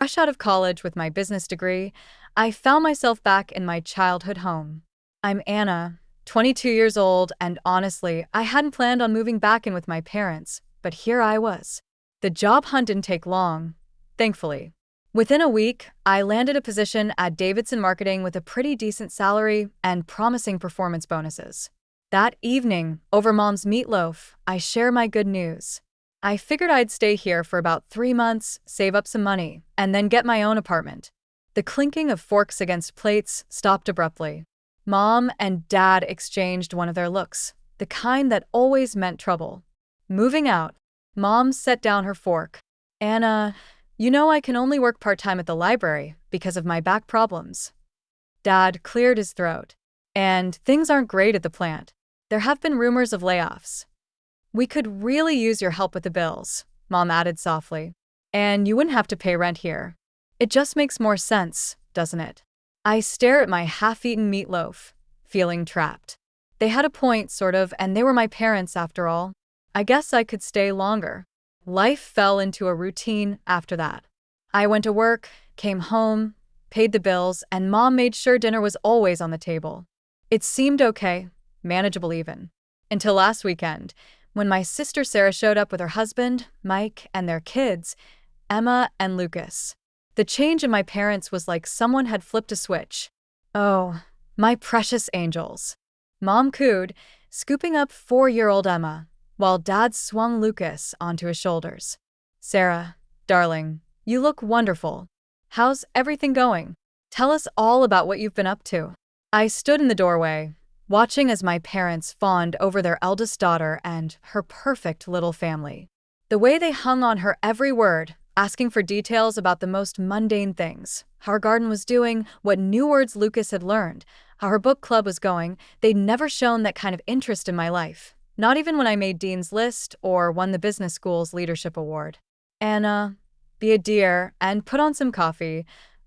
Fresh out of college with my business degree, I found myself back in my childhood home. I'm Anna, 22 years old, and honestly, I hadn't planned on moving back in with my parents, but here I was. The job hunt didn't take long, thankfully. Within a week, I landed a position at Davidson Marketing with a pretty decent salary and promising performance bonuses. That evening, over Mom's meatloaf, I share my good news. I figured I'd stay here for about 3 months, save up some money, and then get my own apartment. The clinking of forks against plates stopped abruptly. Mom and Dad exchanged one of their looks, the kind that always meant trouble. Moving out, Mom set down her fork. Anna, you know I can only work part-time at the library because of my back problems. Dad cleared his throat. And things aren't great at the plant. There have been rumors of layoffs. We could really use your help with the bills, Mom added softly. And you wouldn't have to pay rent here. It just makes more sense, doesn't it? I stare at my half-eaten meatloaf, feeling trapped. They had a point, sort of, and they were my parents after all. I guess I could stay longer. Life fell into a routine after that. I went to work, came home, paid the bills, and Mom made sure dinner was always on the table. It seemed okay, manageable even. Until last weekend, when my sister Sarah showed up with her husband, Mike, and their kids, Emma and Lucas. The change in my parents was like someone had flipped a switch. Oh, my precious angels. Mom cooed, scooping up 4-year-old Emma, while Dad swung Lucas onto his shoulders. Sarah, darling, you look wonderful. How's everything going? Tell us all about what you've been up to. I stood in the doorway, watching as my parents fawned over their eldest daughter and her perfect little family. The way they hung on her every word, asking for details about the most mundane things, how her garden was doing, what new words Lucas had learned, how her book club was going. They'd never shown that kind of interest in my life, not even when I made Dean's List or won the business school's leadership award. Anna, be a dear and put on some coffee,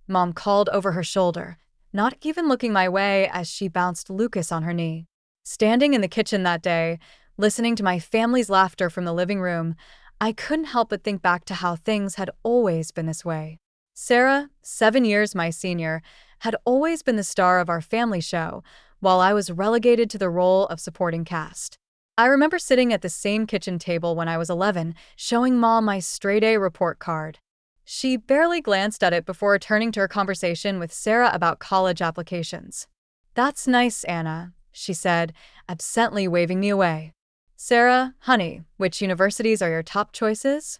Mom called over her shoulder, not even looking my way as she bounced Lucas on her knee. Standing in the kitchen that day, listening to my family's laughter from the living room, I couldn't help but think back to how things had always been this way. Sarah, 7 years my senior, had always been the star of our family show, while I was relegated to the role of supporting cast. I remember sitting at the same kitchen table when I was 11, showing Mom my straight-A report card. She barely glanced at it before returning to her conversation with Sarah about college applications. That's nice, Anna, she said, absently waving me away. Sarah, honey, which universities are your top choices?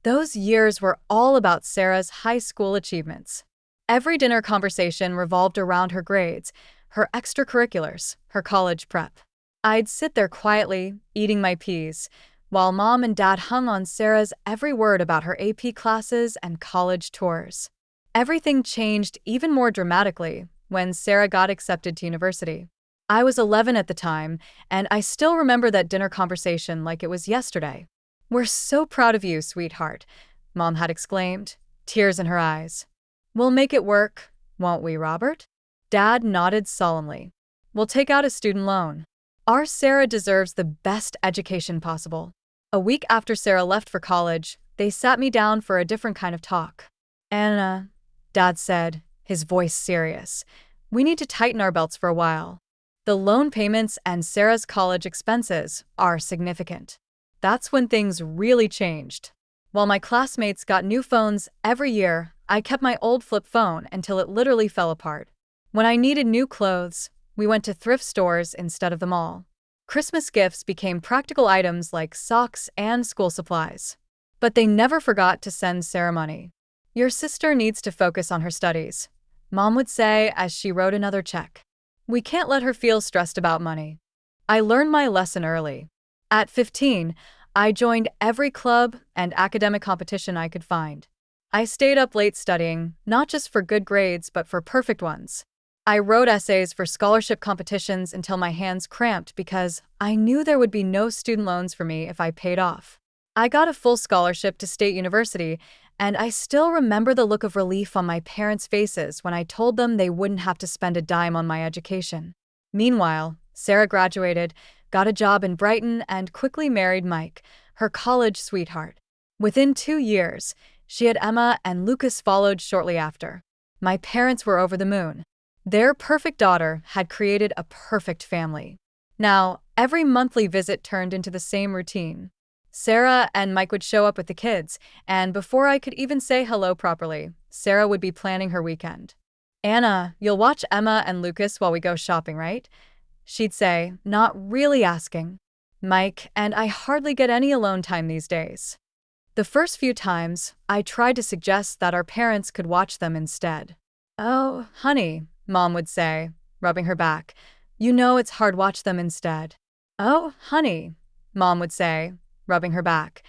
Those years were all about Sarah's high school achievements. Every dinner conversation revolved around her grades, her extracurriculars, her college prep. I'd sit there quietly, eating my peas, while Mom and Dad hung on Sarah's every word about her AP classes and college tours. Everything changed even more dramatically when Sarah got accepted to university. I was 11 at the time, and I still remember that dinner conversation like it was yesterday. We're so proud of you, sweetheart, Mom had exclaimed, tears in her eyes. We'll make it work, won't we, Robert? Dad nodded solemnly. We'll take out a student loan. Our Sarah deserves the best education possible. A week after Sarah left for college, they sat me down for a different kind of talk. Anna, Dad said, his voice serious, we need to tighten our belts for a while. The loan payments and Sarah's college expenses are significant. That's when things really changed. While my classmates got new phones every year, I kept my old flip phone until it literally fell apart. When I needed new clothes, we went to thrift stores instead of the mall. Christmas gifts became practical items like socks and school supplies. But they never forgot to send Sarah money. Your sister needs to focus on her studies, Mom would say as she wrote another check. We can't let her feel stressed about money. I learned my lesson early. At 15, I joined every club and academic competition I could find. I stayed up late studying, not just for good grades but for perfect ones. I wrote essays for scholarship competitions until my hands cramped because I knew there would be no student loans for me if I paid off. I got a full scholarship to State University, and I still remember the look of relief on my parents' faces when I told them they wouldn't have to spend a dime on my education. Meanwhile, Sarah graduated, got a job in Brighton, and quickly married Mike, her college sweetheart. Within 2 years, She had Emma, and Lucas followed shortly after. My parents were over the moon. Their perfect daughter had created a perfect family. Now, every monthly visit turned into the same routine. Sarah and Mike would show up with the kids, and before I could even say hello properly, Sarah would be planning her weekend. "Anna, you'll watch Emma and Lucas while we go shopping, right?" She'd say, not really asking. "Mike and I hardly get any alone time these days." The first few times, I tried to suggest that our parents could watch them instead. "Oh, honey," Mom would say, rubbing her back. "You know it's hard, watch them instead." "Oh, honey," Mom would say, rubbing her back.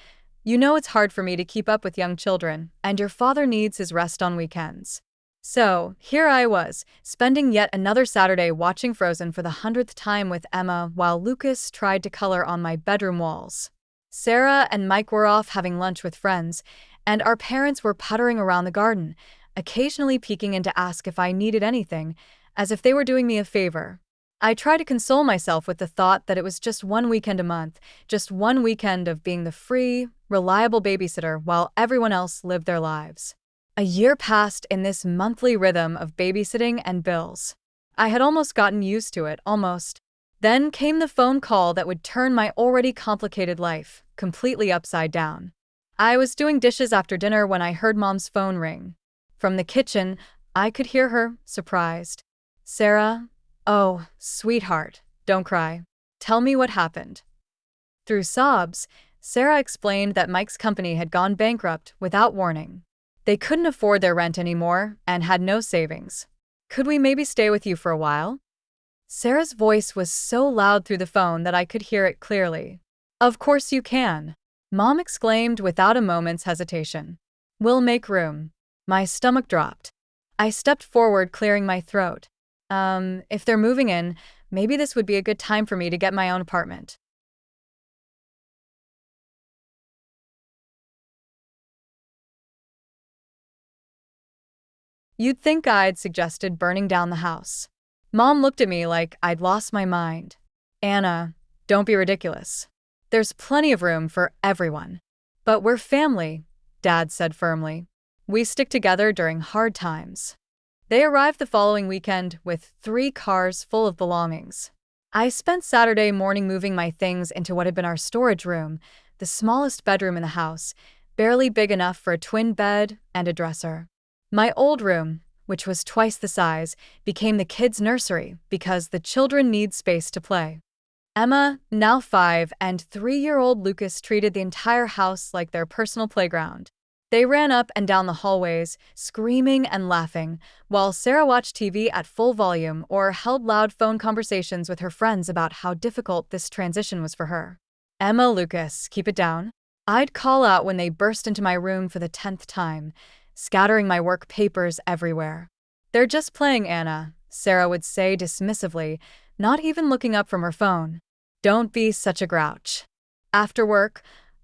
"You know it's hard for me to keep up with young children, and your father needs his rest on weekends." So, here I was, spending yet another Saturday watching Frozen for the 100th time with Emma while Lucas tried to color on my bedroom walls. Sarah and Mike were off having lunch with friends, and our parents were puttering around the garden, occasionally peeking in to ask if I needed anything, as if they were doing me a favor. I try to console myself with the thought that it was just one weekend a month, just one weekend of being the free, reliable babysitter while everyone else lived their lives. A year passed in this monthly rhythm of babysitting and bills. I had almost gotten used to it, almost. Then came the phone call that would turn my already complicated life completely upside down. I was doing dishes after dinner when I heard Mom's phone ring. From the kitchen, I could hear her, surprised. "Sarah? Oh, sweetheart, don't cry. Tell me what happened." Through sobs, Sarah explained that Mike's company had gone bankrupt without warning. They couldn't afford their rent anymore and had no savings. "Could we maybe stay with you for a while?" Sarah's voice was so loud through the phone that I could hear it clearly. "Of course you can," Mom exclaimed without a moment's hesitation. "We'll make room." My stomach dropped. I stepped forward, clearing my throat. If they're moving in, maybe this would be a good time for me to get my own apartment." You'd think I'd suggested burning down the house. Mom looked at me like I'd lost my mind. "Anna, don't be ridiculous. There's plenty of room for everyone." "But we're family," Dad said firmly. "We stick together during hard times." They arrived the following weekend with 3 cars full of belongings. I spent Saturday morning moving my things into what had been our storage room, the smallest bedroom in the house, barely big enough for a twin bed and a dresser. My old room, which was twice the size, became the kids' nursery because the children need space to play. Emma, now 5, and 3-year-old Lucas treated the entire house like their personal playground. They ran up and down the hallways, screaming and laughing, while Sarah watched TV at full volume or held loud phone conversations with her friends about how difficult this transition was for her. "Emma, Lucas, keep it down." I'd call out when they burst into my room for the 10th time, scattering my work papers everywhere. "They're just playing, Anna," Sarah would say dismissively, not even looking up from her phone. "Don't be such a grouch." After work,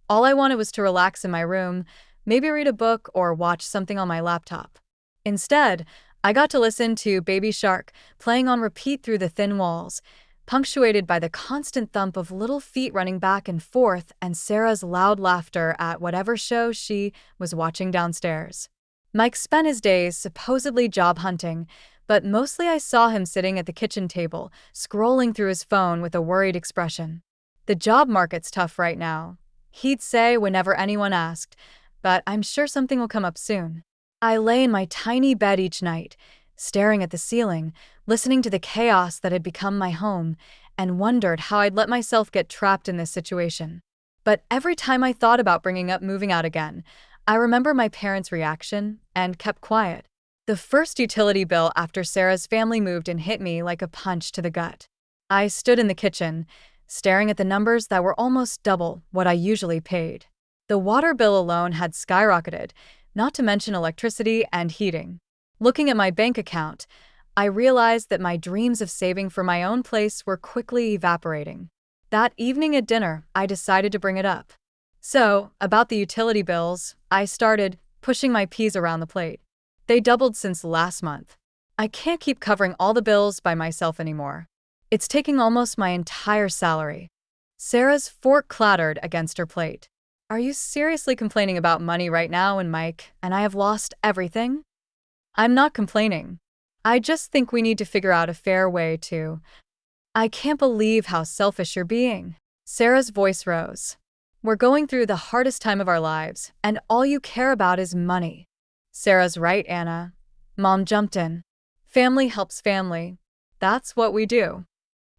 all I wanted was to relax in my room, maybe read a book or watch something on my laptop. Instead, I got to listen to Baby Shark playing on repeat through the thin walls, punctuated by the constant thump of little feet running back and forth and Sarah's loud laughter at whatever show she was watching downstairs. Mike spent his days supposedly job hunting, but mostly I saw him sitting at the kitchen table, scrolling through his phone with a worried expression. "The job market's tough right now," he'd say whenever anyone asked, "but I'm sure something will come up soon." I lay in my tiny bed each night, staring at the ceiling, listening to the chaos that had become my home, and wondered how I'd let myself get trapped in this situation. But every time I thought about bringing up moving out again, I remember my parents' reaction and kept quiet. The first utility bill after Sarah's family moved in hit me like a punch to the gut. I stood in the kitchen, staring at the numbers that were almost double what I usually paid. The water bill alone had skyrocketed, not to mention electricity and heating. Looking at my bank account, I realized that my dreams of saving for my own place were quickly evaporating. That evening at dinner, I decided to bring it up. "So, about the utility bills," I started, pushing my peas around the plate. "They doubled since last month. I can't keep covering all the bills by myself anymore. It's taking almost my entire salary." Sarah's fork clattered against her plate. Are you seriously complaining about money right now and Mike, and I have lost everything? I'm not complaining. I just think we need to figure out a fair way to. I can't believe how selfish you're being. Sarah's voice rose. We're going through the hardest time of our lives, and all you care about is money. Sarah's right, Anna. Mom jumped in. Family helps family. That's what we do.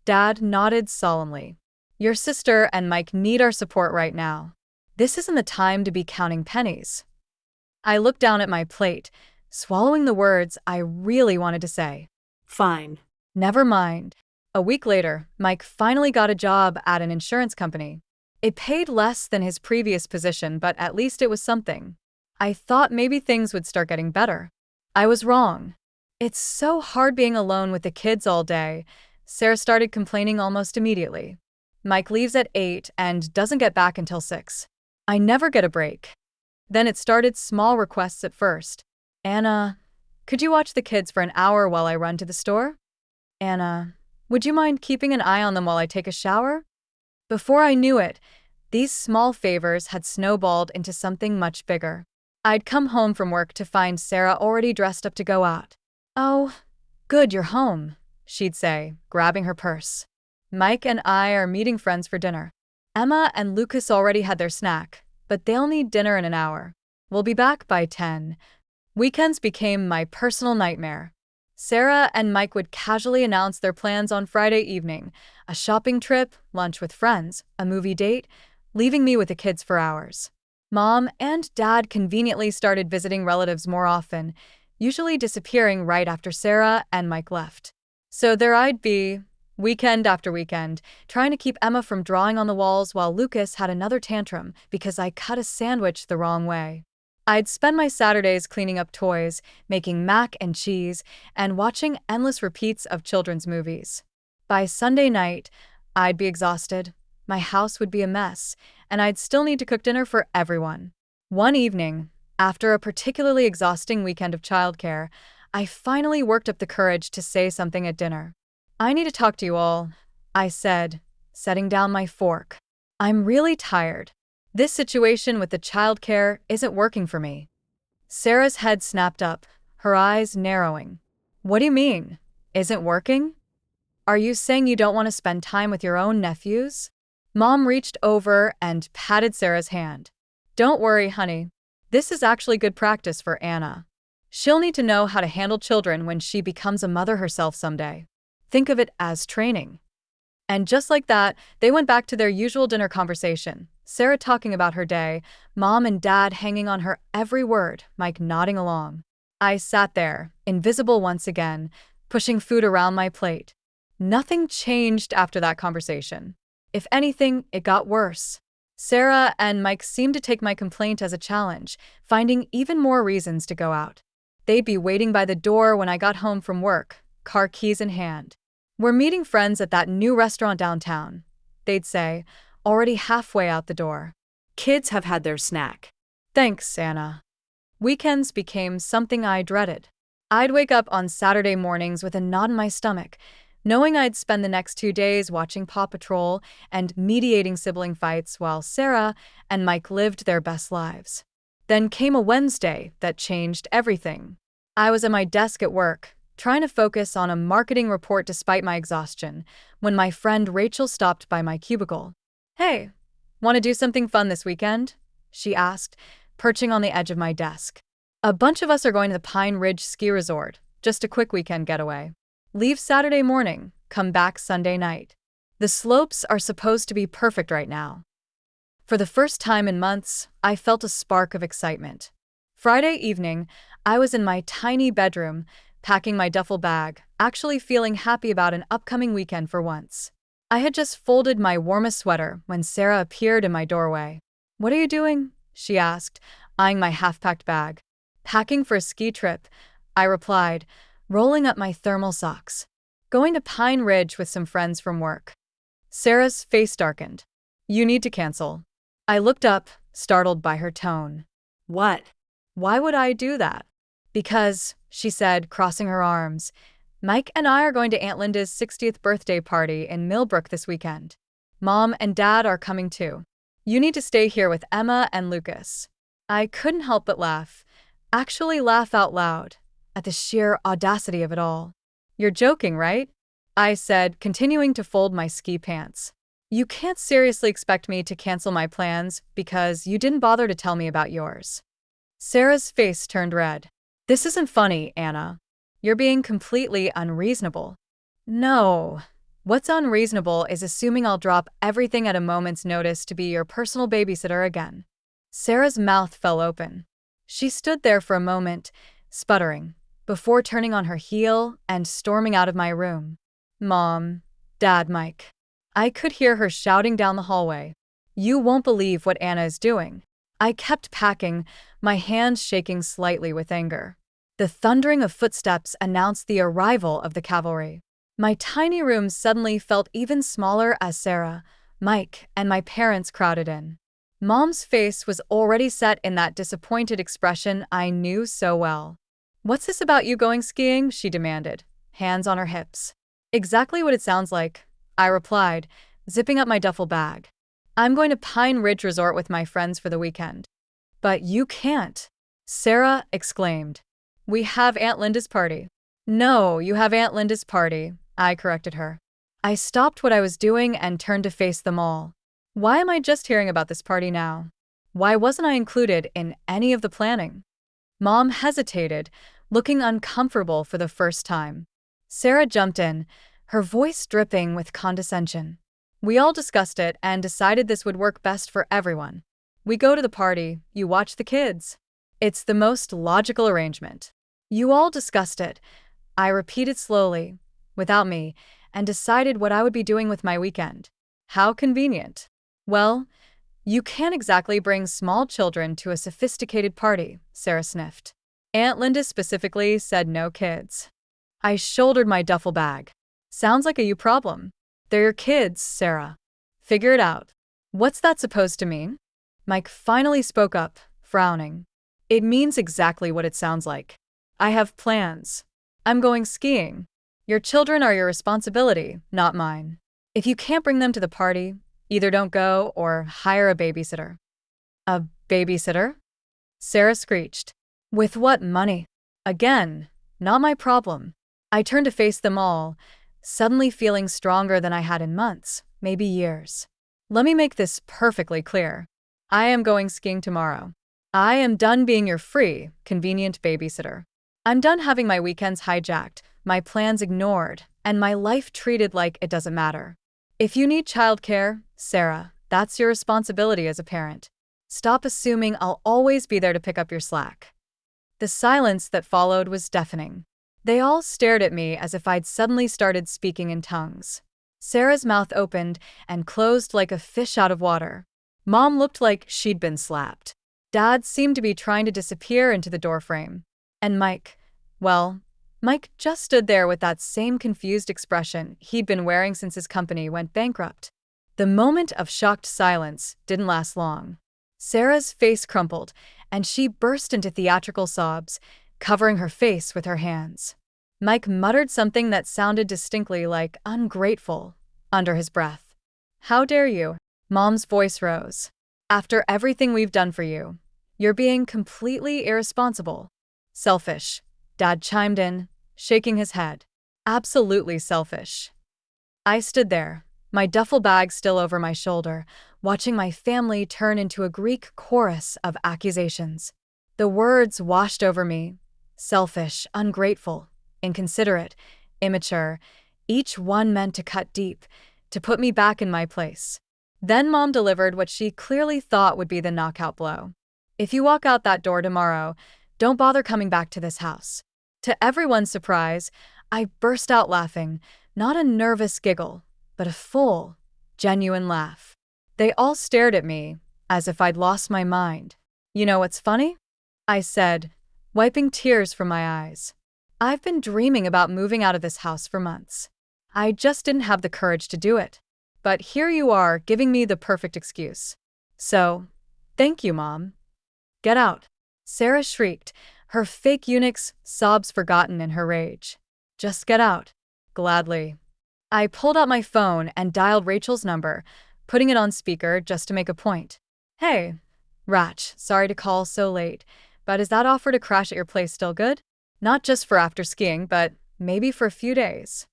Dad nodded solemnly. Your sister and Mike need our support right now. This isn't the time to be counting pennies. I looked down at my plate, swallowing the words I really wanted to say. Fine. Never mind. A week later, Mike finally got a job at an insurance company. It paid less than his previous position, but at least it was something. I thought maybe things would start getting better. I was wrong. It's so hard being alone with the kids all day. Sarah started complaining almost immediately. Mike leaves at 8 and doesn't get back until 6. I never get a break. Then it started small requests at first. Anna, could you watch the kids for an hour while I run to the store? Anna, would you mind keeping an eye on them while I take a shower? Before I knew it, these small favors had snowballed into something much bigger. I'd come home from work to find Sarah already dressed up to go out. Oh, good, you're home, she'd say, grabbing her purse. Mike and I are meeting friends for dinner. Emma and Lucas already had their snack, but they'll need dinner in an hour. We'll be back by 10. Weekends became my personal nightmare. Sarah and Mike would casually announce their plans on Friday evening, a shopping trip, lunch with friends, a movie date, leaving me with the kids for hours. Mom and Dad conveniently started visiting relatives more often, usually disappearing right after Sarah and Mike left. So there I'd be, weekend after weekend, trying to keep Emma from drawing on the walls while Lucas had another tantrum because I cut a sandwich the wrong way. I'd spend my Saturdays cleaning up toys, making mac and cheese, and watching endless repeats of children's movies. By Sunday night, I'd be exhausted, my house would be a mess, and I'd still need to cook dinner for everyone. One evening, after a particularly exhausting weekend of childcare, I finally worked up the courage to say something at dinner. I need to talk to you all, I said, setting down my fork. I'm really tired. This situation with the childcare isn't working for me. Sarah's head snapped up, her eyes narrowing. What do you mean? Isn't working? Are you saying you don't want to spend time with your own nephews? Mom reached over and patted Sarah's hand. Don't worry, honey. This is actually good practice for Anna. She'll need to know how to handle children when she becomes a mother herself someday. Think of it as training. And just like that, they went back to their usual dinner conversation. Sarah talking about her day, Mom and Dad hanging on her every word, Mike nodding along. I sat there, invisible once again, pushing food around my plate. Nothing changed after that conversation. If anything, it got worse. Sarah and Mike seemed to take my complaint as a challenge, finding even more reasons to go out. They'd be waiting by the door when I got home from work, car keys in hand. We're meeting friends at that new restaurant downtown, they'd say, already halfway out the door. Kids have had their snack. Thanks, Anna. Weekends became something I dreaded. I'd wake up on Saturday mornings with a knot in my stomach, knowing I'd spend the next 2 days watching Paw Patrol and mediating sibling fights while Sarah and Mike lived their best lives. Then came a Wednesday that changed everything. I was at my desk at work, trying to focus on a marketing report despite my exhaustion, when my friend Rachel stopped by my cubicle. Hey, want to do something fun this weekend? She asked, perching on the edge of my desk. A bunch of us are going to the Pine Ridge Ski Resort, just a quick weekend getaway. Leave Saturday morning, come back Sunday night. The slopes are supposed to be perfect right now. For the first time in months, I felt a spark of excitement. Friday evening, I was in my tiny bedroom, packing my duffel bag, actually feeling happy about an upcoming weekend for once. I had just folded my warmest sweater when Sarah appeared in my doorway. What are you doing? She asked, eyeing my half-packed bag. Packing for a ski trip, I replied, rolling up my thermal socks. Going to Pine Ridge with some friends from work. Sarah's face darkened. You need to cancel. I looked up, startled by her tone. What? Why would I do that? Because, she said, crossing her arms, Mike and I are going to Aunt Linda's 60th birthday party in Millbrook this weekend. Mom and Dad are coming too. You need to stay here with Emma and Lucas. I couldn't help but laugh, actually laugh out loud, at the sheer audacity of it all. You're joking, right? I said, continuing to fold my ski pants. You can't seriously expect me to cancel my plans because you didn't bother to tell me about yours. Sarah's face turned red. This isn't funny, Anna. You're being completely unreasonable. No. What's unreasonable is assuming I'll drop everything at a moment's notice to be your personal babysitter again. Sarah's mouth fell open. She stood there for a moment, sputtering, before turning on her heel and storming out of my room. Mom, Dad, Mike. I could hear her shouting down the hallway. You won't believe what Anna is doing. I kept packing, my hands shaking slightly with anger. The thundering of footsteps announced the arrival of the cavalry. My tiny room suddenly felt even smaller as Sarah, Mike, and my parents crowded in. Mom's face was already set in that disappointed expression I knew so well. What's this about you going skiing? She demanded, hands on her hips. Exactly what it sounds like, I replied, zipping up my duffel bag. I'm going to Pine Ridge Resort with my friends for the weekend. But you can't, Sarah exclaimed. We have Aunt Linda's party. No, you have Aunt Linda's party, I corrected her. I stopped what I was doing and turned to face them all. Why am I just hearing about this party now? Why wasn't I included in any of the planning? Mom hesitated, looking uncomfortable for the first time. Sarah jumped in, her voice dripping with condescension. We all discussed it and decided this would work best for everyone. We go to the party, you watch the kids. It's the most logical arrangement. You all discussed it, I repeated slowly, without me, and decided what I would be doing with my weekend. How convenient. Well, you can't exactly bring small children to a sophisticated party, Sarah sniffed. Aunt Linda specifically said no kids. I shouldered my duffel bag. Sounds like a you problem. They're your kids, Sarah. Figure it out. What's that supposed to mean? Mike finally spoke up, frowning. It means exactly what it sounds like. I have plans. I'm going skiing. Your children are your responsibility, not mine. If you can't bring them to the party, either don't go or hire a babysitter. A babysitter? Sarah screeched. With what money? Again, not my problem. I turned to face them all, suddenly feeling stronger than I had in months, maybe years. Let me make this perfectly clear. I am going skiing tomorrow. I am done being your free, convenient babysitter. I'm done having my weekends hijacked, my plans ignored, and my life treated like it doesn't matter. If you need childcare, Sarah, that's your responsibility as a parent. Stop assuming I'll always be there to pick up your slack. The silence that followed was deafening. They all stared at me as if I'd suddenly started speaking in tongues. Sarah's mouth opened and closed like a fish out of water. Mom looked like she'd been slapped. Dad seemed to be trying to disappear into the doorframe. And Mike, well, Mike just stood there with that same confused expression he'd been wearing since his company went bankrupt. The moment of shocked silence didn't last long. Sarah's face crumpled, and she burst into theatrical sobs, covering her face with her hands. Mike muttered something that sounded distinctly like ungrateful under his breath. How dare you? Mom's voice rose. After everything we've done for you, you're being completely irresponsible. Selfish, Dad chimed in, shaking his head. Absolutely selfish. I stood there, my duffel bag still over my shoulder, watching my family turn into a Greek chorus of accusations. The words washed over me. Selfish, ungrateful, inconsiderate, immature, each one meant to cut deep, to put me back in my place. Then Mom delivered what she clearly thought would be the knockout blow. If you walk out that door tomorrow, don't bother coming back to this house. To everyone's surprise, I burst out laughing, not a nervous giggle, but a full, genuine laugh. They all stared at me, as if I'd lost my mind. You know what's funny? I said, wiping tears from my eyes. I've been dreaming about moving out of this house for months. I just didn't have the courage to do it. But here you are, giving me the perfect excuse. So, thank you, Mom. Get out. Sarah shrieked, her fake eunuch's sobs forgotten in her rage. Just get out. Gladly. I pulled out my phone and dialed Rachel's number, putting it on speaker just to make a point. Hey, Ratch, sorry to call so late, but is that offer to crash at your place still good? Not just for after skiing, but maybe for a few days.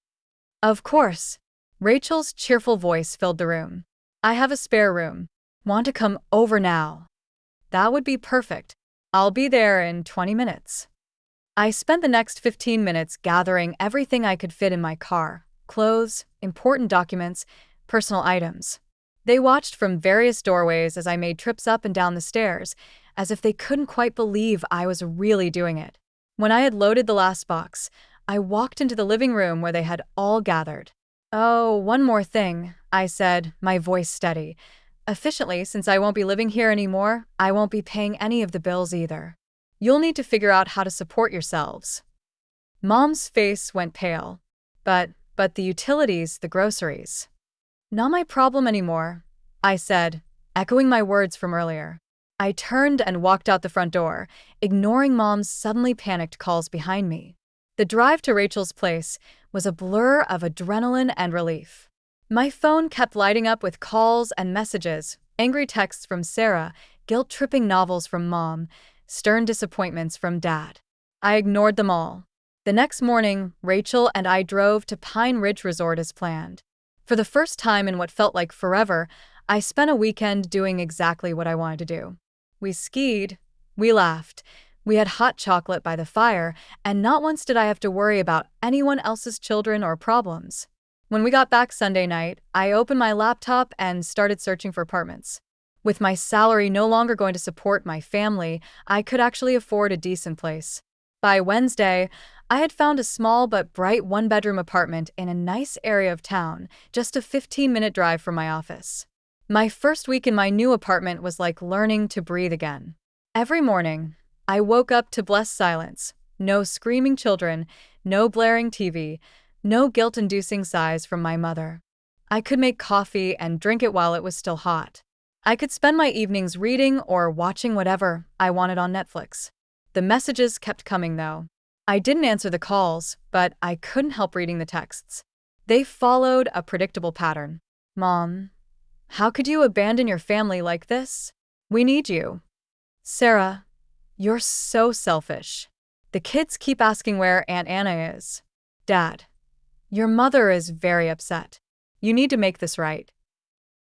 Of course. Rachel's cheerful voice filled the room. I have a spare room. Want to come over now? That would be perfect. I'll be there in 20 minutes. I spent the next 15 minutes gathering everything I could fit in my car: clothes, important documents, personal items. They watched from various doorways as I made trips up and down the stairs, as if they couldn't quite believe I was really doing it. When I had loaded the last box, I walked into the living room where they had all gathered. Oh, one more thing, I said, my voice steady. Efficiently, since I won't be living here anymore, I won't be paying any of the bills either. You'll need to figure out how to support yourselves. Mom's face went pale. But the utilities, the groceries. Not my problem anymore, I said, echoing my words from earlier. I turned and walked out the front door, ignoring Mom's suddenly panicked calls behind me. The drive to Rachel's place was a blur of adrenaline and relief. My phone kept lighting up with calls and messages, angry texts from Sarah, guilt-tripping novels from Mom, stern disappointments from Dad. I ignored them all. The next morning, Rachel and I drove to Pine Ridge Resort as planned. For the first time in what felt like forever, I spent a weekend doing exactly what I wanted to do. We skied, we laughed, we had hot chocolate by the fire, and not once did I have to worry about anyone else's children or problems. When we got back Sunday night, I opened my laptop and started searching for apartments. With my salary no longer going to support my family, I could actually afford a decent place. By Wednesday, I had found a small but bright one-bedroom apartment in a nice area of town, just a 15-minute drive from my office. My first week in my new apartment was like learning to breathe again. Every morning, I woke up to blessed silence. No screaming children, no blaring TV, no guilt-inducing sighs from my mother. I could make coffee and drink it while it was still hot. I could spend my evenings reading or watching whatever I wanted on Netflix. The messages kept coming, though. I didn't answer the calls, but I couldn't help reading the texts. They followed a predictable pattern. Mom, how could you abandon your family like this? We need you. Sarah, you're so selfish. The kids keep asking where Aunt Anna is. Dad, your mother is very upset. You need to make this right.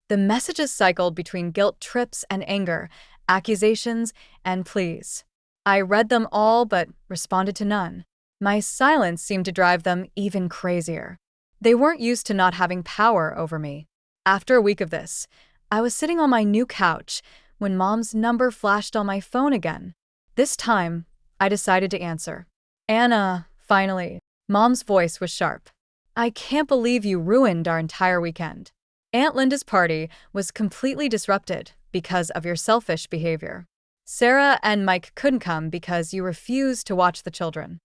The messages cycled between guilt trips and anger, accusations and pleas. I read them all but responded to none. My silence seemed to drive them even crazier. They weren't used to not having power over me. After a week of this, I was sitting on my new couch when Mom's number flashed on my phone again. This time, I decided to answer. Anna, finally. Mom's voice was sharp. I can't believe you ruined our entire weekend. Aunt Linda's party was completely disrupted because of your selfish behavior. Sarah and Mike couldn't come because you refused to watch the children.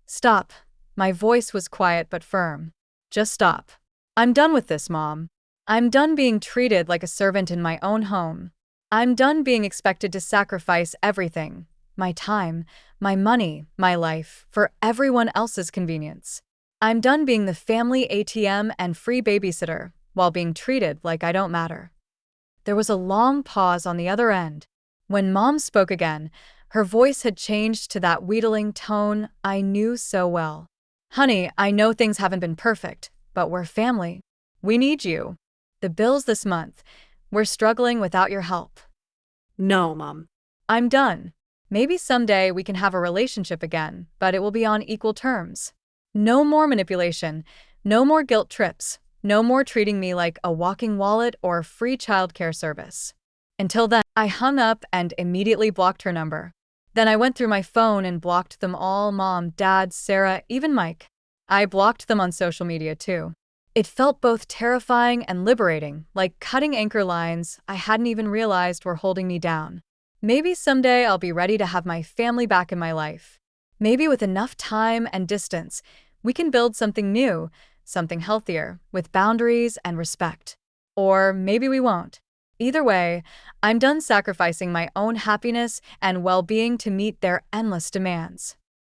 Stop. My voice was quiet but firm. Just stop. I'm done with this, Mom. I'm done being treated like a servant in my own home. I'm done being expected to sacrifice everything, my time, my money, my life, for everyone else's convenience. I'm done being the family ATM and free babysitter while being treated like I don't matter. There was a long pause on the other end. When Mom spoke again, her voice had changed to that wheedling tone I knew so well. Honey, I know things haven't been perfect, but we're family. We need you. The bills this month. We're struggling without your help. No, Mom. I'm done. Maybe someday we can have a relationship again, but it will be on equal terms. No more manipulation, no more guilt trips, no more treating me like a walking wallet or free childcare service. Until then, I hung up and immediately blocked her number. Then I went through my phone and blocked them all: Mom, Dad, Sarah, even Mike. I blocked them on social media too. It felt both terrifying and liberating, like cutting anchor lines I hadn't even realized were holding me down. Maybe someday I'll be ready to have my family back in my life. Maybe with enough time and distance, we can build something new, something healthier, with boundaries and respect. Or maybe we won't. Either way, I'm done sacrificing my own happiness and well-being to meet their endless demands.